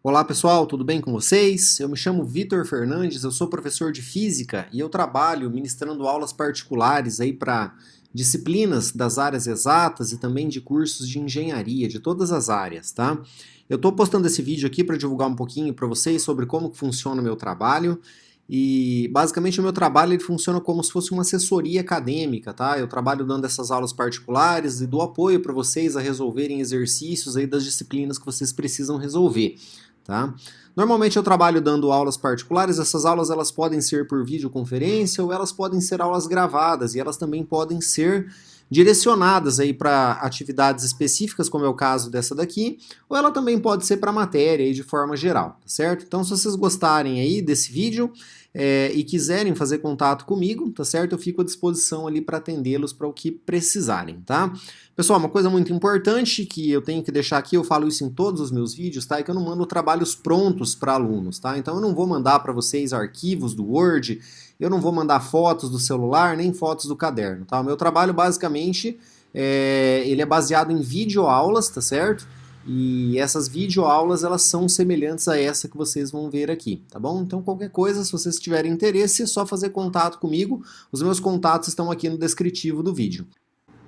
Olá pessoal, tudo bem com vocês? Eu me chamo Vitor Fernandes, eu sou professor de Física e eu trabalho ministrando aulas particulares aí para disciplinas das áreas exatas e também de cursos de engenharia, de todas as áreas, tá? Eu estou postando esse vídeo aqui para divulgar um pouquinho para vocês sobre como que funciona o meu trabalho e basicamente o meu trabalho ele funciona como se fosse uma assessoria acadêmica, tá? Eu trabalho dando essas aulas particulares e dou apoio para vocês a resolverem exercícios aí das disciplinas que vocês precisam resolver. Tá? Normalmente eu trabalho dando aulas particulares, essas aulas elas podem ser por videoconferência ou elas podem ser aulas gravadas e elas também podem ser direcionadas aí para atividades específicas, como é o caso dessa daqui, ou ela também pode ser para matéria aí de forma geral, tá certo? Então se vocês gostarem aí desse vídeo e quiserem fazer contato comigo, tá certo? Eu fico à disposição ali para atendê-los para o que precisarem, tá? Pessoal, uma coisa muito importante que eu tenho que deixar aqui, eu falo isso em todos os meus vídeos, tá? É que eu não mando trabalhos prontos para alunos, tá? Então eu não vou mandar para vocês arquivos do Word, eu não vou mandar fotos do celular, nem fotos do caderno, tá? O meu trabalho, basicamente, ele é baseado em videoaulas, tá certo? E essas videoaulas, elas são semelhantes a essa que vocês vão ver aqui, tá bom? Então, qualquer coisa, se vocês tiverem interesse, é só fazer contato comigo. Os meus contatos estão aqui no descritivo do vídeo.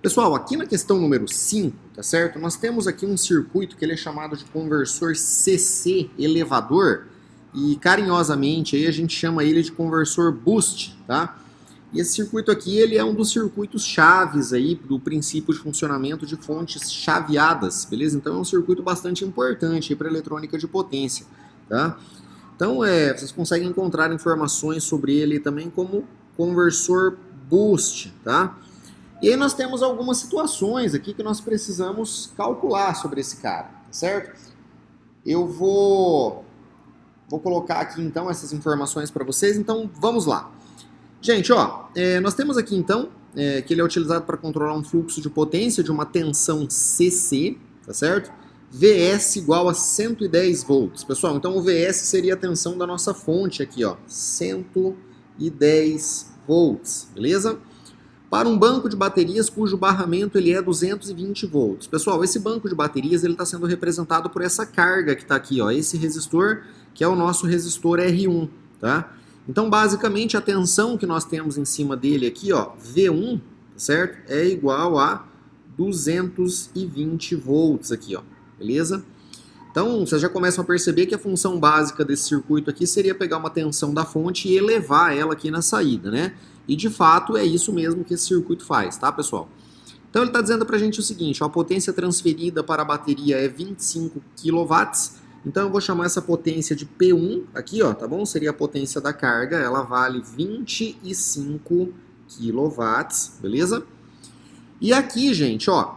Pessoal, aqui na questão número 5, tá certo? Nós temos aqui um circuito que ele é chamado de conversor CC elevador e carinhosamente aí a gente chama ele de conversor boost, tá? E esse circuito aqui ele é um dos circuitos chaves aí do princípio de funcionamento de fontes chaveadas, beleza? Então é um circuito bastante importante para eletrônica de potência, tá? Então vocês conseguem encontrar informações sobre ele também como conversor boost, tá? E aí nós temos algumas situações aqui que nós precisamos calcular sobre esse cara, certo? Eu vou colocar aqui então essas informações para vocês, então vamos lá. Gente, ó, nós temos aqui então que ele é utilizado para controlar um fluxo de potência de uma tensão CC, tá certo? VS igual a 110 volts. Pessoal, então o VS seria a tensão da nossa fonte aqui, ó, 110 volts, beleza? Para um banco de baterias cujo barramento ele é 220 volts. Pessoal, esse banco de baterias ele está sendo representado por essa carga que está aqui, ó, esse resistor, que é o nosso resistor R1, tá? Então, basicamente, a tensão que nós temos em cima dele aqui, ó, V1, certo? É igual a 220 volts aqui, ó, beleza? Então, vocês já começam a perceber que a função básica desse circuito aqui seria pegar uma tensão da fonte e elevar ela aqui na saída, né? E, de fato, é isso mesmo que esse circuito faz, tá, pessoal? Então, ele está dizendo pra gente o seguinte, ó, a potência transferida para a bateria é 25 kW. Então, eu vou chamar essa potência de P1 aqui, ó, tá bom? Seria a potência da carga, ela vale 25 kW, beleza? E aqui, gente, ó,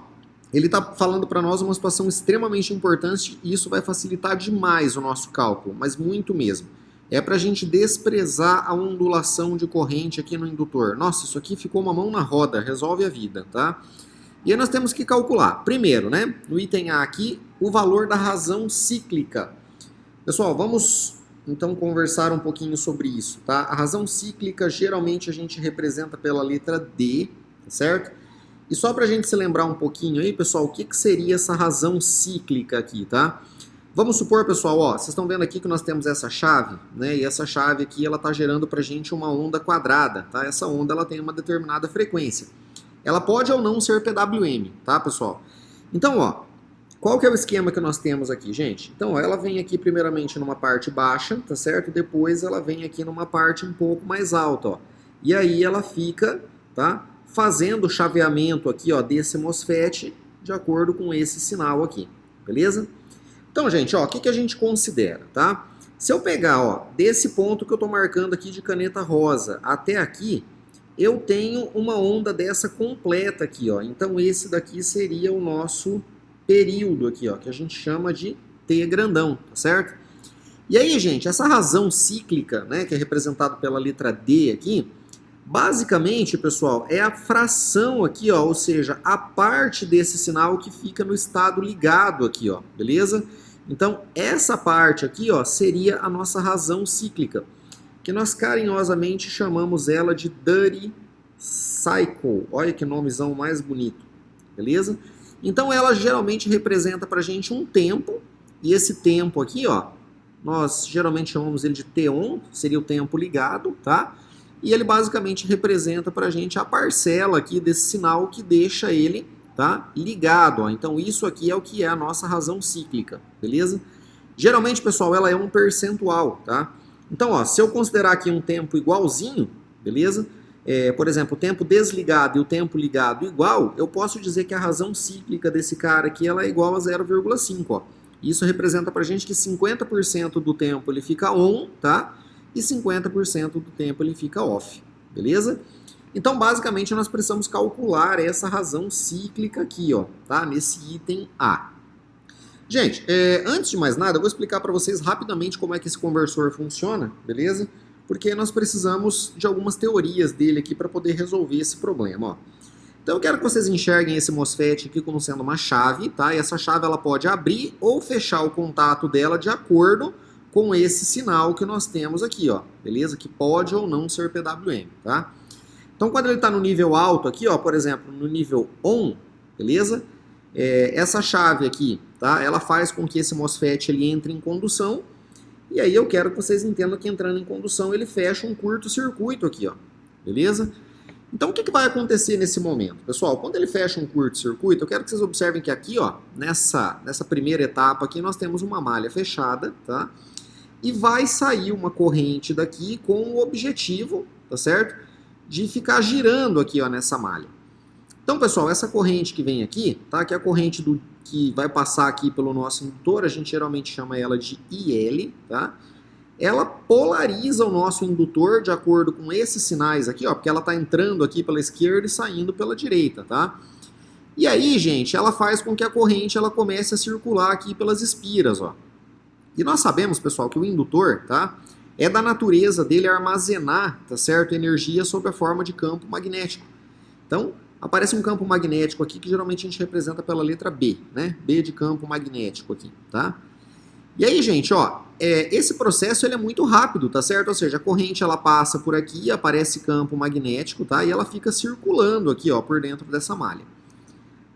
ele está falando para nós uma situação extremamente importante e isso vai facilitar demais o nosso cálculo, mas muito mesmo. É para a gente desprezar a ondulação de corrente aqui no indutor. Nossa, isso aqui ficou uma mão na roda, resolve a vida, tá? E aí nós temos que calcular, primeiro, né, no item A aqui, o valor da razão cíclica. Pessoal, vamos então conversar um pouquinho sobre isso, tá? A razão cíclica geralmente a gente representa pela letra D, tá certo? E só para a gente se lembrar um pouquinho aí, pessoal, o que seria essa razão cíclica aqui, tá? Vamos supor, pessoal, ó, vocês estão vendo aqui que nós temos essa chave, né? E essa chave aqui, ela está gerando para a gente uma onda quadrada, tá? Essa onda, ela tem uma determinada frequência. Ela pode ou não ser PWM, tá, pessoal? Então, ó, qual que é o esquema que nós temos aqui, gente? Então, ó, ela vem aqui primeiramente numa parte baixa, tá certo? Depois ela vem aqui numa parte um pouco mais alta, ó. E aí ela fica, tá? Fazendo o chaveamento aqui, ó, desse MOSFET de acordo com esse sinal aqui, beleza? Então, gente, ó, o que a gente considera, tá? Se eu pegar, ó, desse ponto que eu tô marcando aqui de caneta rosa até aqui, eu tenho uma onda dessa completa aqui, ó. Então, esse daqui seria o nosso período aqui, ó, que a gente chama de T grandão, tá certo? E aí, gente, essa razão cíclica, né, que é representada pela letra D aqui, basicamente, pessoal, é a fração aqui, ó, ou seja, a parte desse sinal que fica no estado ligado aqui, ó, beleza? Então, essa parte aqui, ó, seria a nossa razão cíclica, que nós carinhosamente chamamos ela de Duty Cycle. Olha que nomezão mais bonito, beleza? Então ela geralmente representa pra gente um tempo, e esse tempo aqui, ó, nós geralmente chamamos ele de T-on, seria o tempo ligado, tá? E ele basicamente representa para a gente a parcela aqui desse sinal que deixa ele, tá, ligado. Ó. Então isso aqui é o que é a nossa razão cíclica, beleza? Geralmente, pessoal, ela é um percentual, tá? Então, ó, se eu considerar aqui um tempo igualzinho, beleza? Por exemplo, o tempo desligado e o tempo ligado igual, eu posso dizer que a razão cíclica desse cara aqui ela é igual a 0,5, ó. Isso representa pra gente que 50% do tempo ele fica on, tá? E 50% do tempo ele fica off, beleza? Então, basicamente, nós precisamos calcular essa razão cíclica aqui, ó, tá? Nesse item A. Gente, antes de mais nada, eu vou explicar para vocês rapidamente como é que esse conversor funciona, beleza? Porque nós precisamos de algumas teorias dele aqui para poder resolver esse problema, ó. Então eu quero que vocês enxerguem esse MOSFET aqui como sendo uma chave, tá? E essa chave ela pode abrir ou fechar o contato dela de acordo com esse sinal que nós temos aqui, ó, beleza? Que pode ou não ser PWM, tá? Então quando ele está no nível alto aqui, ó, por exemplo, no nível ON, beleza? Essa chave aqui, tá? Ela faz com que esse MOSFET ele entre em condução. E aí eu quero que vocês entendam que entrando em condução ele fecha um curto-circuito aqui, ó, beleza? Então o que vai acontecer nesse momento? Pessoal, quando ele fecha um curto-circuito, eu quero que vocês observem que aqui, ó, nessa primeira etapa aqui, nós temos uma malha fechada, tá? E vai sair uma corrente daqui com o objetivo, tá certo? De ficar girando aqui, ó, nessa malha. Então, pessoal, essa corrente que vem aqui, tá? Que é a corrente que vai passar aqui pelo nosso indutor, a gente geralmente chama ela de IL, tá? Ela polariza o nosso indutor de acordo com esses sinais aqui, ó, porque ela está entrando aqui pela esquerda e saindo pela direita, tá? E aí, gente, ela faz com que a corrente ela comece a circular aqui pelas espiras, ó. E nós sabemos, pessoal, que o indutor, tá? É da natureza dele armazenar, tá certo? Energia sob a forma de campo magnético. Então, aparece um campo magnético aqui que geralmente a gente representa pela letra B, né? B de campo magnético aqui, tá? E aí, gente, ó, esse processo ele é muito rápido, tá certo? Ou seja, a corrente ela passa por aqui, aparece campo magnético, tá? E ela fica circulando aqui, ó, por dentro dessa malha.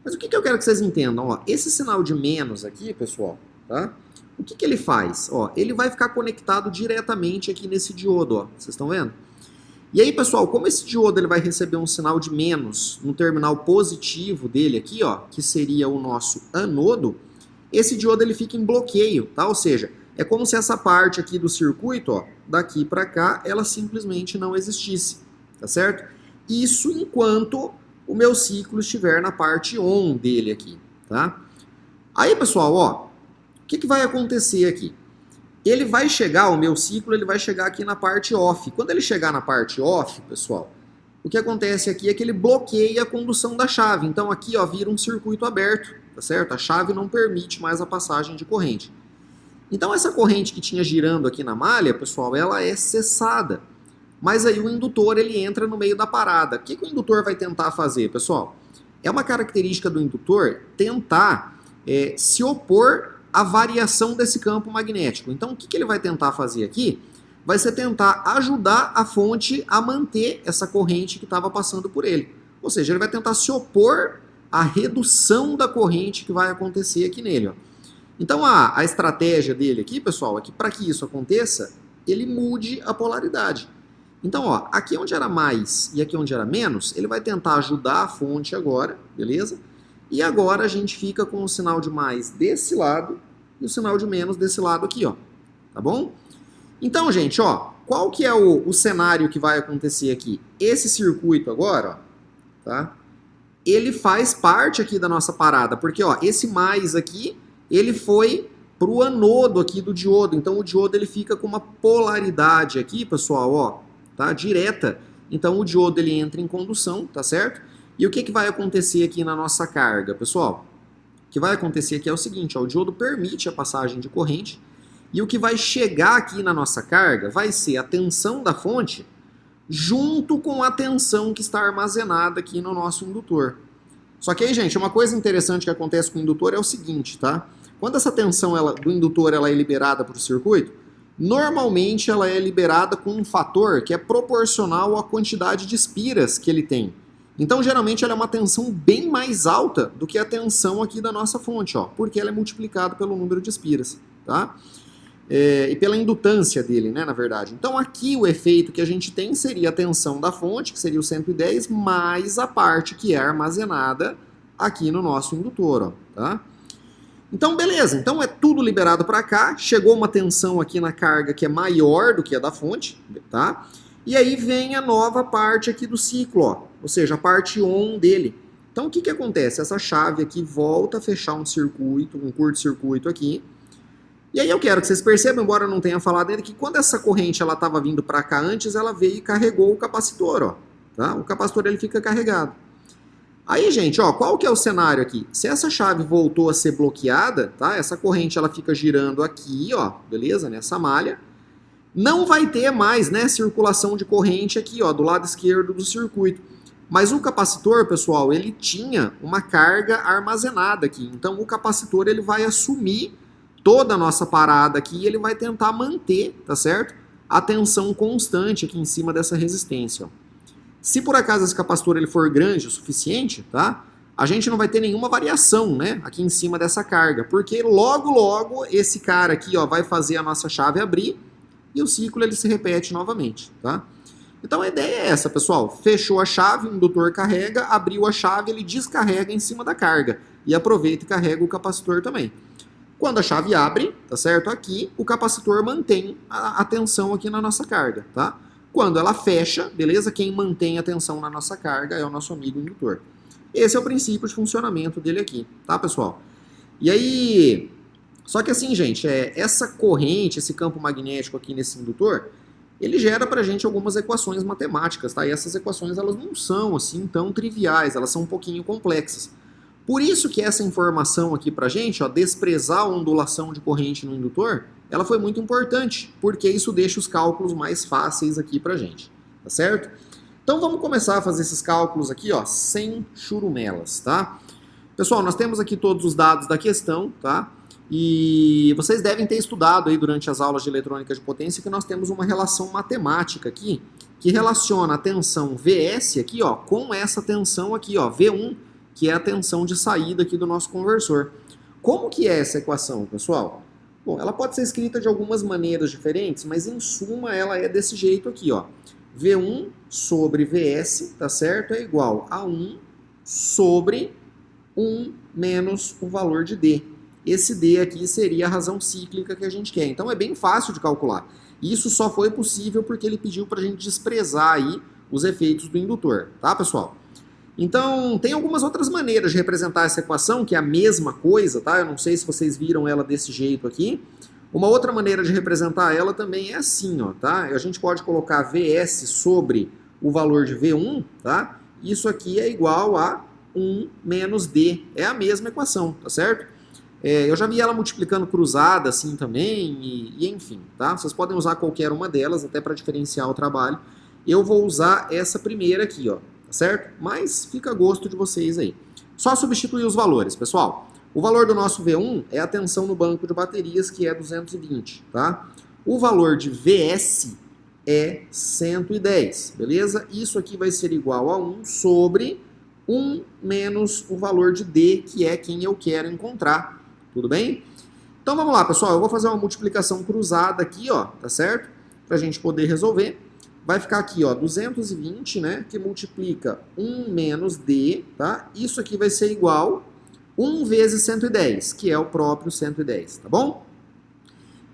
Mas o que eu quero que vocês entendam, ó? Esse sinal de menos aqui, pessoal, tá? O que ele faz? Ó, ele vai ficar conectado diretamente aqui nesse diodo, ó. Vocês estão vendo? E aí, pessoal, como esse diodo ele vai receber um sinal de menos no terminal positivo dele aqui, ó, que seria o nosso anodo, esse diodo ele fica em bloqueio, tá? Ou seja, é como se essa parte aqui do circuito, ó, daqui para cá, ela simplesmente não existisse, tá certo? Isso enquanto o meu ciclo estiver na parte ON dele aqui, tá? Aí, pessoal, ó, o que vai acontecer aqui? Ele vai chegar, o meu ciclo, ele vai chegar aqui na parte off. Quando ele chegar na parte off, pessoal, o que acontece aqui é que ele bloqueia a condução da chave. Então aqui, ó, vira um circuito aberto, tá certo? A chave não permite mais a passagem de corrente. Então essa corrente que tinha girando aqui na malha, pessoal, ela é cessada. Mas aí o indutor, ele entra no meio da parada. O que o indutor vai tentar fazer, pessoal? É uma característica do indutor tentar se opor a variação desse campo magnético. Então, o que ele vai tentar fazer aqui? Vai ser tentar ajudar a fonte a manter essa corrente que estava passando por ele. Ou seja, ele vai tentar se opor à redução da corrente que vai acontecer aqui nele. Ó. Então, a estratégia dele aqui, pessoal, é que para que isso aconteça, ele mude a polaridade. Então, ó, aqui onde era mais e aqui onde era menos, ele vai tentar ajudar a fonte agora, beleza? E agora a gente fica com o sinal de mais desse lado e o sinal de menos desse lado aqui, ó. Tá bom? Então, gente, ó, qual que é o cenário que vai acontecer aqui? Esse circuito agora, ó, tá? Ele faz parte aqui da nossa parada, porque, ó, esse mais aqui, ele foi pro anodo aqui do diodo. Então, o diodo ele fica com uma polaridade aqui, pessoal, ó, tá? Direta. Então, o diodo ele entra em condução, tá certo? E o que vai acontecer aqui na nossa carga, pessoal? O que vai acontecer aqui é o seguinte, ó, o diodo permite a passagem de corrente e o que vai chegar aqui na nossa carga vai ser a tensão da fonte junto com a tensão que está armazenada aqui no nosso indutor. Só que aí, gente, uma coisa interessante que acontece com o indutor é o seguinte, tá? Quando essa tensão do indutor ela é liberada para o circuito, normalmente ela é liberada com um fator que é proporcional à quantidade de espiras que ele tem. Então, geralmente, ela é uma tensão bem mais alta do que a tensão aqui da nossa fonte, ó, porque ela é multiplicada pelo número de espiras, tá? e pela indutância dele, né, na verdade. Então aqui o efeito que a gente tem seria a tensão da fonte, que seria o 110, mais a parte que é armazenada aqui no nosso indutor, ó, tá? Então beleza, então é tudo liberado para cá, chegou uma tensão aqui na carga que é maior do que a da fonte, tá? E aí vem a nova parte aqui do ciclo, ó, ou seja, a parte on dele. Então o que acontece? Essa chave aqui volta a fechar um circuito, um curto-circuito aqui. E aí eu quero que vocês percebam, embora eu não tenha falado ainda, que quando essa corrente ela estava vindo para cá antes, ela veio e carregou o capacitor, ó, tá? O capacitor ele fica carregado. Aí, gente, ó, qual que é o cenário aqui? Se essa chave voltou a ser bloqueada, tá? Essa corrente ela fica girando aqui, ó, beleza? Nessa malha. Não vai ter mais, né, circulação de corrente aqui, ó, do lado esquerdo do circuito. Mas o capacitor, pessoal, ele tinha uma carga armazenada aqui. Então o capacitor ele vai assumir toda a nossa parada aqui e ele vai tentar manter, tá certo? A tensão constante aqui em cima dessa resistência, ó. Se por acaso esse capacitor ele for grande o suficiente, tá? A gente não vai ter nenhuma variação, né, aqui em cima dessa carga, porque logo esse cara aqui, ó, vai fazer a nossa chave abrir e o ciclo ele se repete novamente, tá? Então a ideia é essa, pessoal. Fechou a chave, o indutor carrega, abriu a chave, ele descarrega em cima da carga e aproveita e carrega o capacitor também. Quando a chave abre, tá certo? Aqui, o capacitor mantém a tensão aqui na nossa carga, tá? Quando ela fecha, beleza? Quem mantém a tensão na nossa carga é o nosso amigo indutor. Esse é o princípio de funcionamento dele aqui, tá, pessoal? E aí, só que assim, gente, essa corrente, esse campo magnético aqui nesse indutor, ele gera pra gente algumas equações matemáticas, tá? E essas equações, elas não são, assim, tão triviais, elas são um pouquinho complexas. Por isso que essa informação aqui pra gente, ó, desprezar a ondulação de corrente no indutor, ela foi muito importante, porque isso deixa os cálculos mais fáceis aqui pra gente, tá certo? Então vamos começar a fazer esses cálculos aqui, ó, sem churumelas, tá? Pessoal, nós temos aqui todos os dados da questão, tá? E vocês devem ter estudado aí durante as aulas de eletrônica de potência que nós temos uma relação matemática aqui, que relaciona a tensão Vs aqui, ó, com essa tensão aqui, ó, V1, que é a tensão de saída aqui do nosso conversor. Como que é essa equação, pessoal? Bom, ela pode ser escrita de algumas maneiras diferentes, mas em suma ela é desse jeito aqui, ó. V1 sobre Vs, tá certo? É igual a 1 sobre 1 menos o valor de D. Esse D aqui seria a razão cíclica que a gente quer. Então é bem fácil de calcular. Isso só foi possível porque ele pediu para a gente desprezar aí os efeitos do indutor, tá, pessoal? Então, tem algumas outras maneiras de representar essa equação, que é a mesma coisa, tá? Eu não sei se vocês viram ela desse jeito aqui. Uma outra maneira de representar ela também é assim, ó, tá? A gente pode colocar Vs sobre o valor de V1, tá? Isso aqui é igual a 1 menos D. É a mesma equação, tá certo? Eu já vi ela multiplicando cruzada assim também, e enfim, tá? Vocês podem usar qualquer uma delas, até para diferenciar o trabalho. Eu vou usar essa primeira aqui, ó. Certo? Mas fica a gosto de vocês aí. Só substituir os valores, pessoal. O valor do nosso V1 é a tensão no banco de baterias, que é 220, tá? O valor de Vs é 110, beleza? Isso aqui vai ser igual a 1 sobre 1 menos o valor de D, que é quem eu quero encontrar. Tudo bem? Então vamos lá, pessoal. Eu vou fazer uma multiplicação cruzada aqui, ó, tá certo? Pra gente poder resolver. Vai ficar aqui, ó, 220, né, que multiplica 1 menos D, tá? Isso aqui vai ser igual 1 vezes 110, que é o próprio 110, tá bom?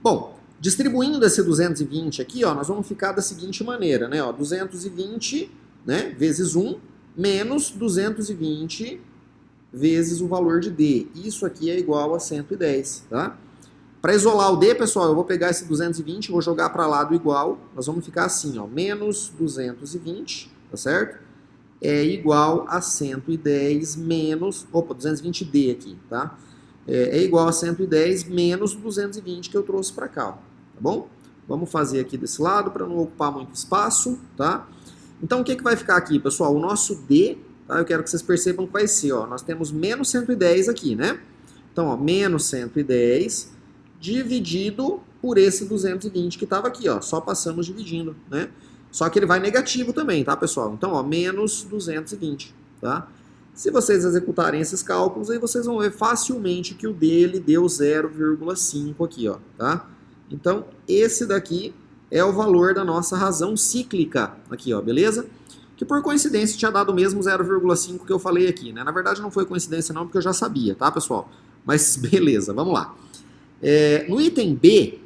Bom, distribuindo esse 220 aqui, ó, nós vamos ficar da seguinte maneira, né, ó, 220, né, vezes 1, menos 220 vezes o valor de D. Isso aqui é igual a 110, tá? Para isolar o D, pessoal, eu vou pegar esse 220 e vou jogar para lá do igual. Nós vamos ficar assim, ó, menos 220, tá certo? É igual a 110 menos... Opa, 220D aqui, tá? É igual a 110 menos 220 que eu trouxe para cá, ó, tá bom? Vamos fazer aqui desse lado para não ocupar muito espaço, tá? Então, o que vai ficar aqui, pessoal? O nosso D, tá? Eu quero que vocês percebam que vai ser, ó, nós temos menos 110 aqui, né? Então, ó, menos 110... dividido por esse 220 que estava aqui, ó, só passamos dividindo, né? Só que ele vai negativo também, tá, pessoal? Então, ó, menos 220, tá? Se vocês executarem esses cálculos, aí vocês vão ver facilmente que o dele deu 0,5 aqui, ó, tá? Então, esse daqui é o valor da nossa razão cíclica, aqui, ó, beleza? Que por coincidência tinha dado o mesmo 0,5 que eu falei aqui, né? Na verdade não foi coincidência não, porque eu já sabia, tá, pessoal? Mas beleza, vamos lá. No item B,